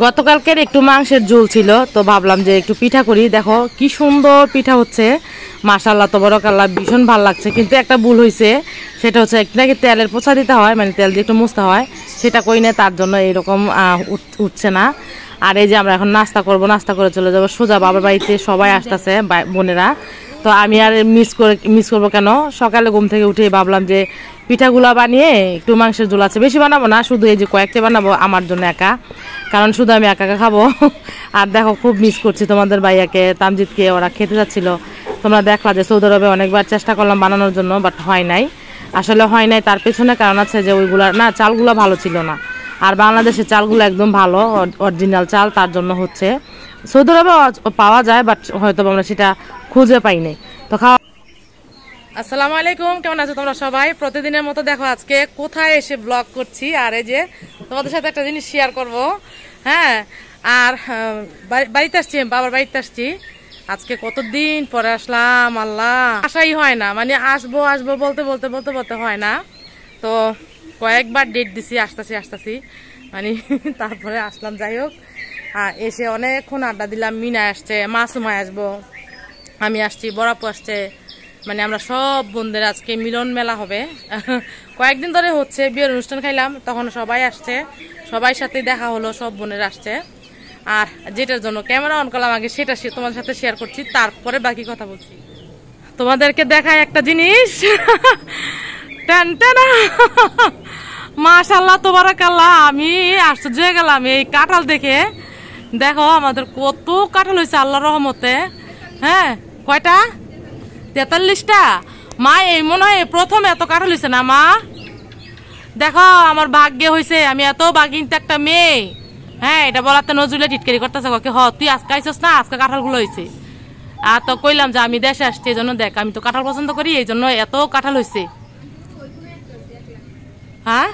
গতকালকের একটু মাংসের ঝোল ছিল, তো ভাবলাম যে একটু পিঠা করি। দেখো কি সুন্দর পিঠা হচ্ছে, মাশাআল্লাহ তাবারাকাল্লাহ, ভীষণ ভালো লাগছে। কিন্তু একটা ভুল হয়েছে, সেটা হচ্ছে একটু নাকি তেলের পোছা দিতে হয়, মানে তেল দিয়ে একটু মুছতে হয়, সেটা করি না, তার জন্য এরকম উঠছে না। আর এই যে আমরা এখন নাস্তা করব, নাস্তা করে চলে যাবো সোজা বাবার বাড়িতে। সবাই আসতেছে বোনেরা, তো আমি আর মিস করবো কেন। সকালে ঘুম থেকে উঠে ভাবলাম যে পিঠাগুলা বানিয়ে একটু মাংসের ঝোল আছে, বেশি বানাবো না, শুধু এই যে কয়েকটা বানাবো আমার জন্য একা, কারণ শুধু আমি একা একা খাবো। আর দেখো খুব মিস করছি তোমাদের ভাইয়াকে, তামজিৎকে, ওরা খেতে যাচ্ছিল। তোমরা দেখলা যে সৌদি আরবে অনেকবার চেষ্টা করলাম বানানোর জন্য, বাট হয় নাই, আসলে হয় নাই। তার পেছনে কারণ আছে যে ওইগুলা না, চালগুলো ভালো ছিল না। আর বাংলাদেশের চালগুলো একদম ভালো অরিজিনাল চাল, তার জন্য হচ্ছে সৌদি আরবে পাওয়া যায়, বাট হয়তো আমরা সেটা খুঁজে পাই নাই। তো খাওয়া। আসসালামু আলাইকুম, কেমন আছো তোমরা সবাই? প্রতিদিনের মতো দেখো আজকে কোথায় এসে ব্লগ করছি। আর এই যে তোমাদের সাথে একটা জিনিস শেয়ার করব। হ্যাঁ, আর বাড়িতে আসছি, বাবার বাড়িতে আসছি আজকে। কতদিন পরে আসলাম, আল্লাহ, আসাই হয় না, মানে আসবো আসবো বলতে বলতে বলতে বলতে হয় না। তো কয়েকবার ডেট দিছি, আসতেছি মানে তারপরে আসলাম। যাই হোক, এসে অনেকক্ষণ আড্ডা দিলাম। মিনা আসছে, মাসুমায় আসবো, আমি আসছি, বরাপু আসছে, মানে আমরা সব বোনদের আজকে মিলন মেলা হবে। কয়েকদিন ধরে হচ্ছে, বিয়ের অনুষ্ঠান খাইলাম, তখন সবাই আসছে, সবাই সাথে দেখা হলো, সব বোনের আসছে। আর যেটার জন্য ক্যামেরা অন করলাম আগে, সেটা তোমাদের সাথে শেয়ার করছি, তারপরে বাকি কথা বলছি। তোমাদেরকে দেখায় একটা জিনিস। মাশাআল্লাহ তাবারাকাল্লাহ, আমি আশ্চর্য হয়ে গেলাম এই কাঁঠাল দেখে। দেখো আমাদের কত কাঁঠাল হয়েছে আল্লাহর রহমতে। হ্যাঁ, কয়টা? 43টা। মা, এই মনে হয় প্রথম এত কাঁঠাল হয়েছে না মা? দেখো আমার ভাগ্যে হয়েছে, আমি এত ভাগিন একটা মেয়ে। হ্যাঁ, এটা বলাতে নজরুলে টিটকারি করতেছে, তুই আজকে আইসস না, আজকে কাঁঠালগুলো হয়েছে। আর তো কইলাম যে আমি দেশে আসছি, এই জন্য দেখ, আমি তো কাঁঠাল পছন্দ করি, এই জন্য এত কাঁঠাল হয়েছে। হ্যাঁ,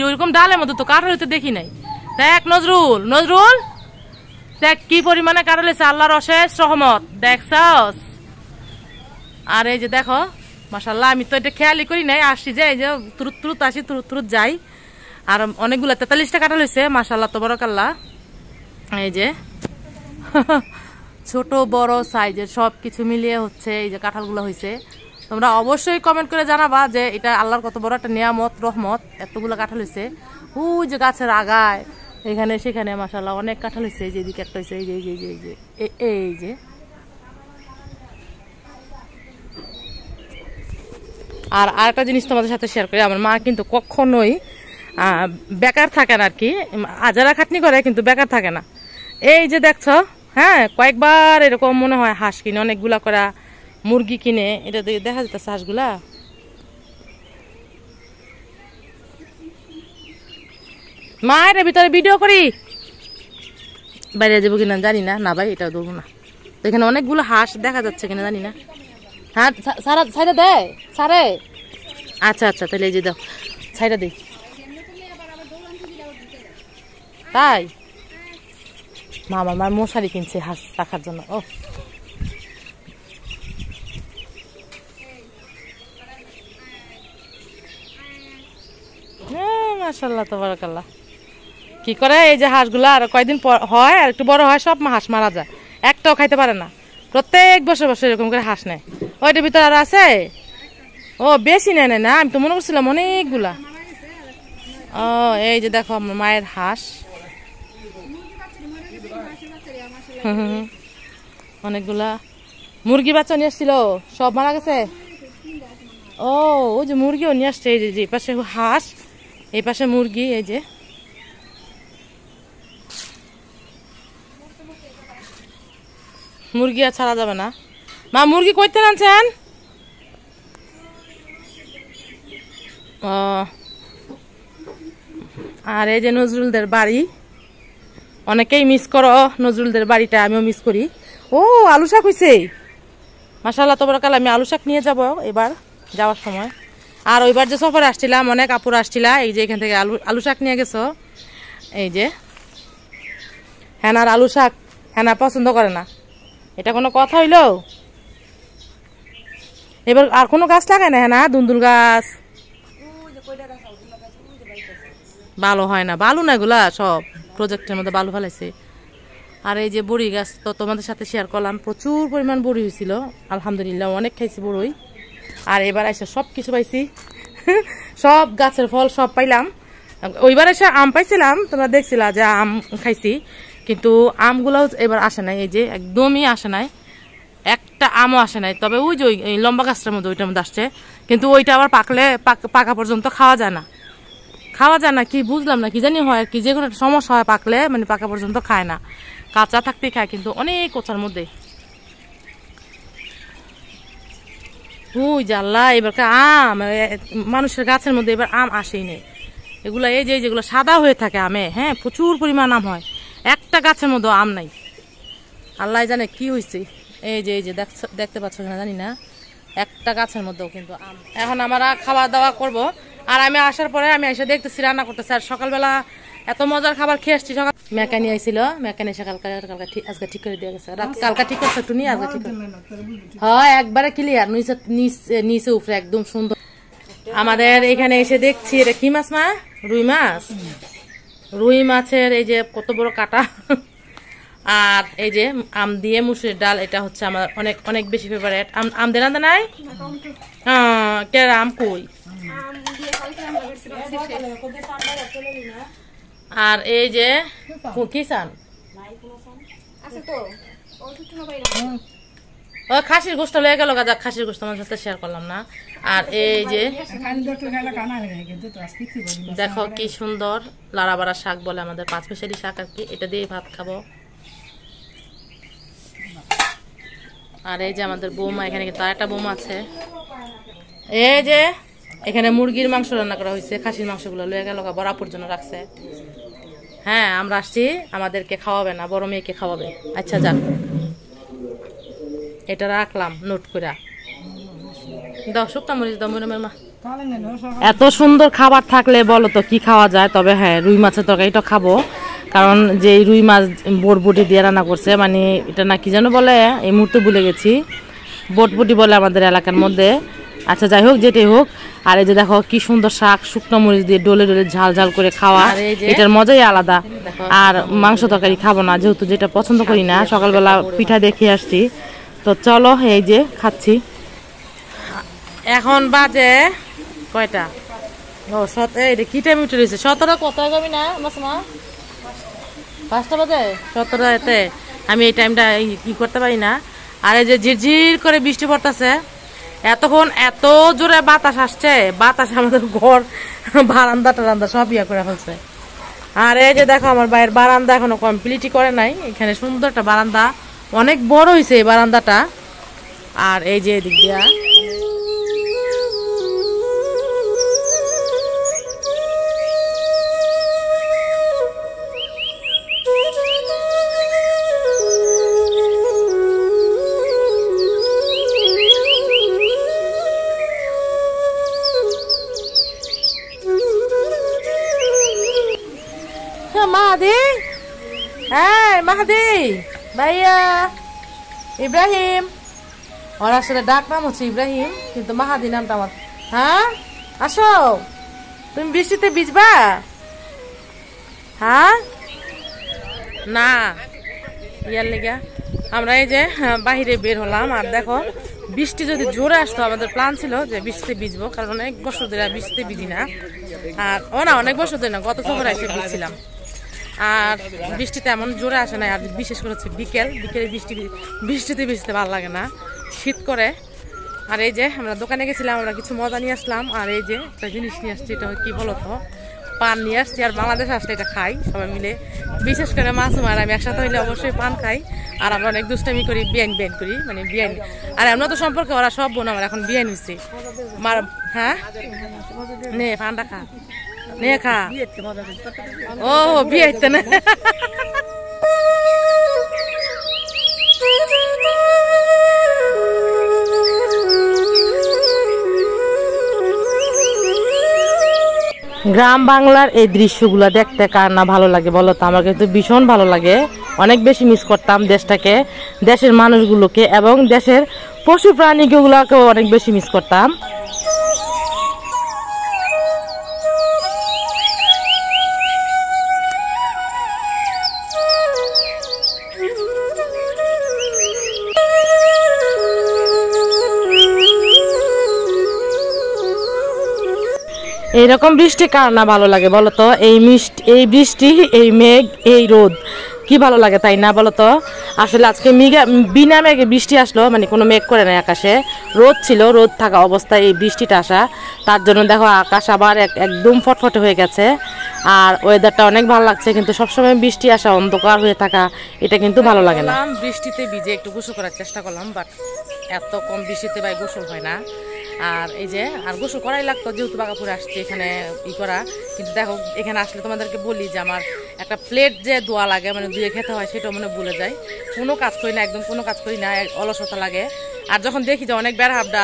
ওইরকম ডালের মধ্যে তো কাঁঠাল হইতে দেখি নাই। দেখ নজরুল, নজরুল দেখ কি পরিমাণে কাঁঠাল হয়েছে, আল্লাহর অশেষ রহমত, দেখছস? আর এই যে দেখো মাশাআল্লাহ, আমি তো এটা খেয়ালই করি নাই, আসছি যে এই যে তুরুত তুরুত আসি, তুরুত তুরুত যাই। আর অনেকগুলো 43টা কাঁঠাল হয়েছে, মাশাআল্লাহ তাবারাকাল্লাহ। এই যে ছোট বড় সাইজের সব কিছু মিলিয়ে হচ্ছে এই যে কাঁঠালগুলো হয়েছে। তোমরা অবশ্যই কমেন্ট করে জানাবা যে এটা আল্লাহর কত বড় একটা নিয়ামত, রহমত, এতগুলো কাঁঠাল হয়েছে। ওই যে গাছের আগায়, এখানে সেখানে মাশাআল্লাহ অনেক কাঁঠাল হয়েছে। এই যে এদিকে একটা হয়েছে, এই যে এই যে এই যে এই যে। আর আরেকটা জিনিস তোমাদের সাথে শেয়ার করি, আমার মা কিন্তু কখনোই বেকার থাকে না আর কি, আজারা খাটনি করে, কিন্তু বেকার থাকে না। এই যে দেখছো, হ্যাঁ, কয়েকবার এরকম মনে হয় হাঁস কিনে, অনেকগুলা করে মুরগি কিনে, এটা দেখা যেতেছে হাঁসগুলা। মায়ের ভিতরে ভিডিও করি, বাইরে যাবো কিনা জানি না, না ভাই এটা দেবো না। এখানে অনেকগুলো হাঁস দেখা যাচ্ছে কিনা জানি না। হ্যাঁ, ছাইটা দেয় সারে। আচ্ছা আচ্ছা, তাহলে এই যে দাও, ছাইটা দিই। তাই মা, আমার মার মশারি কিনছে হাঁস রাখার জন্য। ও হ্যাঁ, মাশাআল্লাহ তাবারাকাল্লাহ। কি করে এই যে হাঁসগুলা আর কয়দিন পর হয়, আর একটু বড় হয়, সব হাঁস মারা যায়, একটাও খাইতে পারে না। প্রত্যেক বছর বছর এরকম করে হাঁস নেয়। ওইটার ভিতরে আর আছে? ও বেশি নেয় না, আমি তো মনে করছিলাম অনেকগুলা। ও এই যে দেখো আমার মায়ের হাঁস, অনেকগুলা মুরগি বাচ্চা নিয়ে আসছিল, সব মারা গেছে। ও ওই যে মুরগিও নিয়ে আসছে, এই যে পাশে হাঁস, এই পাশে মুরগি। এই যে মুরগি আর ছাড়া যাবে না। মা মুরগি কইতে আনছেন? আর এই যে নজরুলদের বাড়ি, অনেকেই মিস করো নজরুলদের বাড়িটা, আমিও মিস করি। ও আলু শাক হয়েছে, মাশাআল্লাহ তাবারাকাল্লাহ। আমি আলু শাক নিয়ে যাব এবার যাওয়ার সময়। আর ওইবার যে সফরে আসছিলাম, অনেক আপুরা আসছিলা, এই যে এখান থেকে আলু শাক নিয়ে গেছো। এই যে হেনার আলু শাক, হেনা পছন্দ করে না, এটা কোনো কথা হইল? এবার আর কোনো গাছ লাগায় না হেনা? দুন্দুল গাছ, ভালো হয় না, বালু না এগুলা সব প্রজেক্টের মধ্যে বালু ফেলাইছে। আর এই যে বড়ি গাছ তো তোমাদের সাথে শেয়ার করলাম, প্রচুর পরিমাণ বড়ি হয়েছিল, আলহামদুলিল্লাহ অনেক খাইছি বড়ই। আর এবার এসে সব কিছু পাইছি, সব গাছের ফল সব পাইলাম। ওইবার এসে আম পাইছিলাম, তোমরা দেখছিলা যে আম খাইছি, কিন্তু আমগুলোও এবার আসে নাই, এই যে একদমই আসে নাই, একটা আমও আসে নাই। তবে ওই যে ওই লম্বা গাছটার মধ্যে ওইটার মধ্যে আসছে, কিন্তু ওইটা আবার পাকলে পাকা পর্যন্ত খাওয়া যায় না, কি বুঝলাম না, কি জানি হয় আর কি, যে কোনো সমস্যা হয় পাকলে, মানে পাকা পর্যন্ত খায় না, কাঁচা থাকতেই খায়, কিন্তু অনেক কোচার মধ্যে। ওই জাল্লা এবার আম মানুষের গাছের মধ্যে এবার আম আসেই নেই। এগুলা এই যে যেগুলো সাদা হয়ে থাকে আমে, হ্যাঁ প্রচুর পরিমাণ আম হয়, একটা গাছের মধ্যে আম নাই, আল্লাহ জানে কি হয়েছে। এই যে দেখতে পাচ্ছ না জানি না, একটা গাছের মধ্যেও কিন্তু আম। এখন আমরা খাওয়া দাওয়া করব। আর আমি আসার পরে আমি এসে দেখতেছি রান্না করতেছি, আর সকালবেলা এত মজার খাবার খেয়ে আসছি। সকাল মেকানি আইছিল, মেকানি এসে কালকে আজকে ঠিক করে দিয়ে গেছে, কালকে ঠিক করছে একটু নিয়ে, আজকে ঠিক হয় একবারে ক্লিয়ার, নিচে উপরে একদম সুন্দর। আমাদের এখানে এসে দেখছি এটা কি মাছ, মা? রুই মাছের এই যে কত বড় কাটা। আর এই যে আম দিয়ে মুসুরির ডাল, এটা হচ্ছে আমার অনেক অনেক বেশি ফেভারিট। আম দেন আনতে নাই কে আম কই। আর এই যে কিষান ও খাসির গোষ্ঠ লয়ে গেল, গাজা খাসির গোষ্ঠ আমার সাথে শেয়ার করলাম না। আর এই যে দেখো কি সুন্দর লাড়াবাড়া শাক বলে আমাদের, 5 মিশালি শাক আর কি, এটা দিয়ে ভাত খাবো। আর এই যে আমাদের বৌমা, এখানে কিন্তু আরেকটা বৌমা আছে। এই যে এখানে মুরগির মাংস রান্না করা হয়েছে, খাসির মাংসগুলো লয়ে গেল বরাবর জন্য রাখছে। হ্যাঁ আমরা আসছি, আমাদেরকে খাওয়াবে না, বড় মেয়েকে খাওয়াবে। আচ্ছা যাক, এটা রাখলাম নোট করে দাও, শুকনা মরিচ দাও মরিমের মা। এত সুন্দর খাবার থাকলে বলো তো কি খাওয়া যায়। তবে হ্যাঁ রুই মাছের তরকারিটা খাবো, কারণ যে রুই মাছ বটবটি দিয়ে রান্না করছে, মানে এটা না কি যেন বলে, এই মুহূর্তে ভুলে গেছি, বটবটি বলে আমাদের এলাকার মধ্যে। আচ্ছা যাই হোক, যেটাই হোক। আর এই যে দেখো কি সুন্দর শাক, শুকনো মরিচ দিয়ে ডলে ডলে ঝাল ঝাল করে খাওয়া, এটার মজাই আলাদা। আর মাংস তরকারি খাবো না, যেহেতু যেটা পছন্দ করি না। সকালবেলা পিঠা দেখে আসছি, তো চলো এই যে খাচ্ছি। এখন বাজে কয়টা? ও এই কি টাইম উঠে রয়েছে, 17 কত যাবি না মাসমা, 5টা বাজে 17টাতে। আমি এই টাইমটা কি করতে পারি না। আর এই যে ঝিরঝির করে বৃষ্টি পড়তেছে, এতক্ষণ এত জোরে বাতাস আসছে, বাতাস আমাদের ঘর বারান্দা টারান্দা সব ইয়া করে ফেলছে। আর এই যে দেখো আমার বাইরের বারান্দা এখনো কমপ্লিটই করে নাই, এখানে সুন্দর একটা বারান্দা, অনেক বড় হয়েছে এই বারান্দাটা। আর এই যে এদিক দিয়া মাহাদি, হ্যাঁ মাহাদি ভাইয়া, ইব্রাহিম, ওর আসলে ডাক নাম হচ্ছে ইব্রাহিম, কিন্তু মাহাদি নামটা আমার। হ্যাঁ আসো, তুমি বৃষ্টিতে ভিজবা? হ্যাঁ না ইয়ার লেগা আমরা এই যে বাহিরে বের হলাম। আর দেখো বৃষ্টি যদি জোরে আসতো, আমাদের প্ল্যান ছিল যে বৃষ্টিতে ভিজবো, কারণ অনেক বছর ধরে বৃষ্টিতে ভিজি না। আর না অনেক বছর ধরে না, গত সফরে এসে ভিজছিলাম। আর বৃষ্টিতে এমন জোরে আসে না, আর বিশেষ করে হচ্ছে বিকেলে বৃষ্টিতে ভিজতে ভালো লাগে না, শীত করে। আর এই যে আমরা দোকানে গেছিলাম, আমরা কিছু মজা নিয়ে আসলাম। আর এই যে একটা জিনিস নিয়ে আসছি, এটা কি বলতো, পান নিয়ে আসছি। আর বাংলাদেশ আসলে এটা খাই সবাই মিলে, বিশেষ করে মাসুম আর আমি একসাথে হইলে অবশ্যই পান খাই। আর আমরা অনেক দুষ্টামি করি, বিয়ান করি, মানে বিয়ান। আর এমন তো সম্পর্কে ওরা সব বোন আমার এখন বিয়ান হচ্ছে মার। হ্যাঁ নে পানটা খা, নে খা। ও বিয়ে হইতে না। গ্রাম বাংলার এই দৃশ্যগুলো দেখতে কার না ভালো লাগে বলো তো? আমার কিন্তু ভীষণ ভালো লাগে, অনেক বেশি মিস করতাম দেশটাকে, দেশের মানুষগুলোকে, এবং দেশের পশু প্রাণীগুলোকেও অনেক বেশি মিস করতাম। এইরকম বৃষ্টি কার না ভালো লাগে বলো তো? এই বৃষ্টি, এই মেঘ, এই রোদ কি ভালো লাগে তাই না বলো তো? আসলে আজকে বিনা মেঘে বৃষ্টি আসলো, মানে কোনো মেঘ করে নাই আকাশে, রোদ ছিল, রোদ থাকা অবস্থায় এই বৃষ্টিটা আসা, তার জন্য দেখো আকাশ আবার একদম ফটফটে হয়ে গেছে। আর ওয়েদারটা অনেক ভালো লাগছে, কিন্তু সবসময় বৃষ্টি আসা, অন্ধকার হয়ে থাকা, এটা কিন্তু ভালো লাগে না। বৃষ্টিতে ভিজে একটু গোসল করার চেষ্টা করলাম, বাট এত কম বৃষ্টিতে ভাই গোসল হয় না। আর এই যে আর গোসল করাই লাগতো, যেহেতু বাগাপুরে আসছে এখানে করা। কিন্তু দেখো এখানে আসলে তোমাদেরকে বলি যে আমার একটা প্লেট যে ধোয়া লাগে, মানে ধুয়ে খেতে হয়, সেটাও মানে ভুলে যাই। কোনো কাজ করি না, একদম কোনো কাজ করি না, অলসতা লাগে। আর যখন দেখি যে অনেক বেড়া হাবডা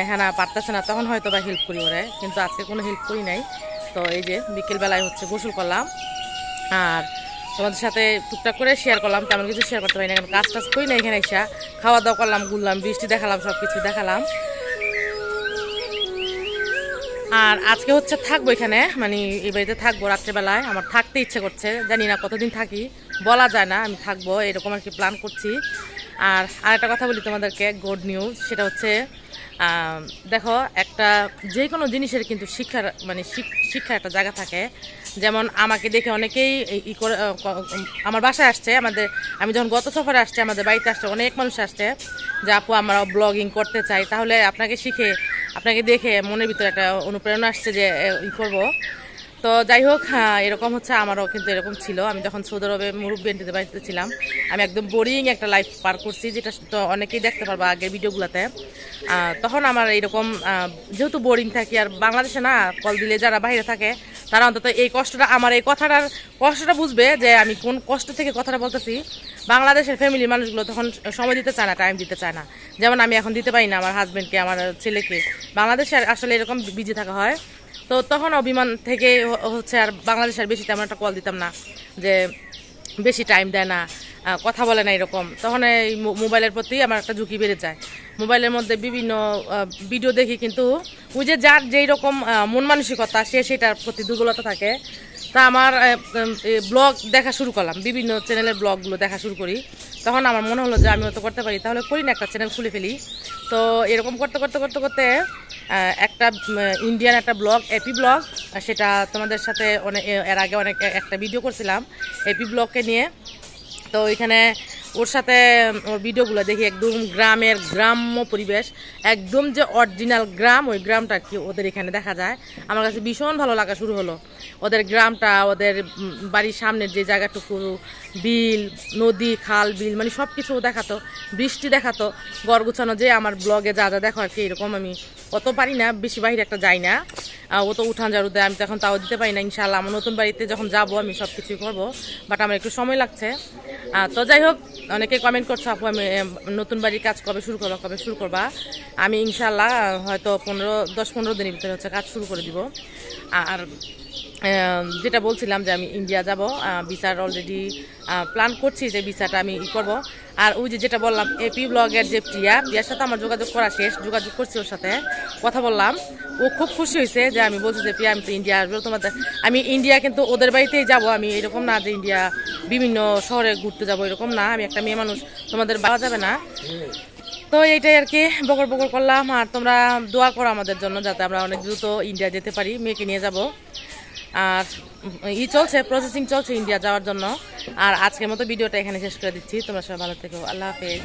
হ্যাঁ না পারতেছে না, তখন হয়তো বা হেল্প করি ওরে, কিন্তু আজকে কোনো হেল্প করি নাই। তো এই যে বিকেলবেলায় হচ্ছে গোসল করলাম, আর তোমাদের সাথে টুকটাক করে শেয়ার করলাম, তেমন কিছু শেয়ার করতে পারি না, কারণ কাজ টাজ করি না। এখানে এসে খাওয়া দাওয়া করলাম, ঘুরলাম, বৃষ্টি দেখালাম, সব কিছু দেখালাম। আর আজকে হচ্ছে থাকবো এখানে, মানে এই বাড়িতে থাকবো রাত্রেবেলায়। আমার থাকতে ইচ্ছে করছে, জানি না কতদিন থাকি, বলা যায় না, আমি থাকবো এরকম আর কি প্ল্যান করছি। আর আরেকটা কথা বলি তোমাদেরকে, গুড নিউজ, সেটা হচ্ছে দেখো একটা যে কোনো জিনিসের কিন্তু শিক্ষার একটা জায়গা থাকে। যেমন আমাকে দেখে অনেকেই আমার বাসায় আসছে, আমি যখন গত সফরে আসছে, আমাদের বাড়িতে আসছে অনেক মানুষ আসছে যে আপু আমরা ব্লগিং করতে চাই, তাহলে আপনাকে দেখে মনের ভিতরে একটা অনুপ্রেরণা আসছে যে করবো। তো যাই হোক, এরকম হচ্ছে আমারও কিন্তু এরকম ছিল। আমি যখন সৌদি আরবে মুরব্বী আন্টিদের বাড়িতে ছিলাম, আমি একদম বোরিং একটা লাইফ পার করছি, যেটা তো অনেকেই দেখতে পারবো আগের ভিডিওগুলোতে। তখন আমার এরকম যেহেতু বোরিং থাকি, আর বাংলাদেশে না কল দিলে যারা বাইরে থাকে তারা অন্তত এই কষ্টটা, আমার এই কথাটার কষ্টটা বুঝবে যে আমি কোন কষ্ট থেকে কথাটা বলতেছি। বাংলাদেশের ফ্যামিলির মানুষগুলো তখন সময় দিতে চায় না, টাইম দিতে চায় না, যেমন আমি এখন দিতে পারি না আমার হাজব্যান্ডকে, আমার ছেলেকে। বাংলাদেশে আসলে এরকম বিজি থাকা হয়, তো তখন অভিমান থেকে হচ্ছে আর বাংলাদেশ আর বেশি তেমন একটা কল দিতাম না, যে বেশি টাইম দেয় না, কথা বলে না, এরকম। তখন এই মোবাইলের প্রতি আমার একটা ঝুঁকি বেড়ে যায়। মোবাইলের মধ্যে বিভিন্ন ভিডিও দেখি, কিন্তু ওই যে যার যেই রকম মন মানসিকতা, সেটার প্রতি দুর্বলতা থাকে। তা আমার ব্লগ দেখা শুরু করলাম, বিভিন্ন চ্যানেলের ব্লগগুলো দেখা শুরু করি। তখন আমার মনে হলো যে আমিও তো করতে পারি, তাহলে করি না, একটা চ্যানেল খুলে ফেলি। তো এরকম করতে করতে করতে করতে একটা ইন্ডিয়ান একটা ব্লগ, এপি ব্লগ, সেটা তোমাদের সাথে এর আগে একটা ভিডিও করছিলাম এপি ব্লগকে নিয়ে। তো এখানে ওর সাথে ওর ভিডিওগুলো দেখি, একদম গ্রাম্য পরিবেশ, একদম যে অরিজিনাল গ্রাম, ওই গ্রামটা কি ওদের এখানে দেখা যায়। আমার কাছে ভীষণ ভালো লাগা শুরু হলো ওদের গ্রামটা, ওদের বাড়ির সামনের যে জায়গাটুকু, বিল, নদী, খাল, বিল, মানে সব কিছু দেখাতো, বৃষ্টি দেখাতো, ঘর গুছানো, যে আমার ব্লগে যা যা দেখো আর কি। এরকম আমি অত পারি না, বেশি বাহিরে একটা যাই না, ও তো উঠান ঝাড়ু দেয়, আমি তো এখন তাও দিতে পারি না। ইনশাল্লাহ আমার নতুন বাড়িতে যখন যাবো আমি সব কিছুই করবো, বাট আমার একটু সময় লাগছে। তো যাই হোক, অনেকে কমেন্ট করছো আপু আমি নতুন বাড়ির কাজ কবে শুরু করবা। আমি ইনশাল্লাহ হয়তো 10-15 দিনের ভিতরে হচ্ছে কাজ শুরু করে দিব। আর যেটা বলছিলাম যে আমি ইন্ডিয়া যাব, ভিসার অলরেডি প্ল্যান করছি যে ভিসাটা আমি করব। আর ওই যেটা বললাম এপি ব্লগের যে প্রিয়ার সাথে আমার যোগাযোগ করা শেষ, যোগাযোগ করছি, ওর সাথে কথা বললাম, ও খুব খুশি হয়েছে যে আমি বলছি যে প্রিয়া আমি তো ইন্ডিয়া আসবো তোমাদের, আমি ইন্ডিয়া কিন্তু ওদের বাড়িতেই যাব, আমি এরকম না যে ইন্ডিয়া বিভিন্ন শহরে ঘুরতে যাব, এরকম না, আমি একটা মেয়ে মানুষ, তোমাদের পাওয়া যাবে না। তো এইটাই আর কি বকর করলাম। আর তোমরা দোয়া করো আমাদের জন্য, যাতে আমরা অনেক দ্রুত ইন্ডিয়া যেতে পারি, মেয়েকে নিয়ে যাব। আর প্রসেসিং চলছে ইন্ডিয়া যাওয়ার জন্য। আর আজকের মতো ভিডিওটা এখানে শেষ করে দিচ্ছি, তোমরা সবাই ভালো থেকো, আল্লাহ হাফেজ।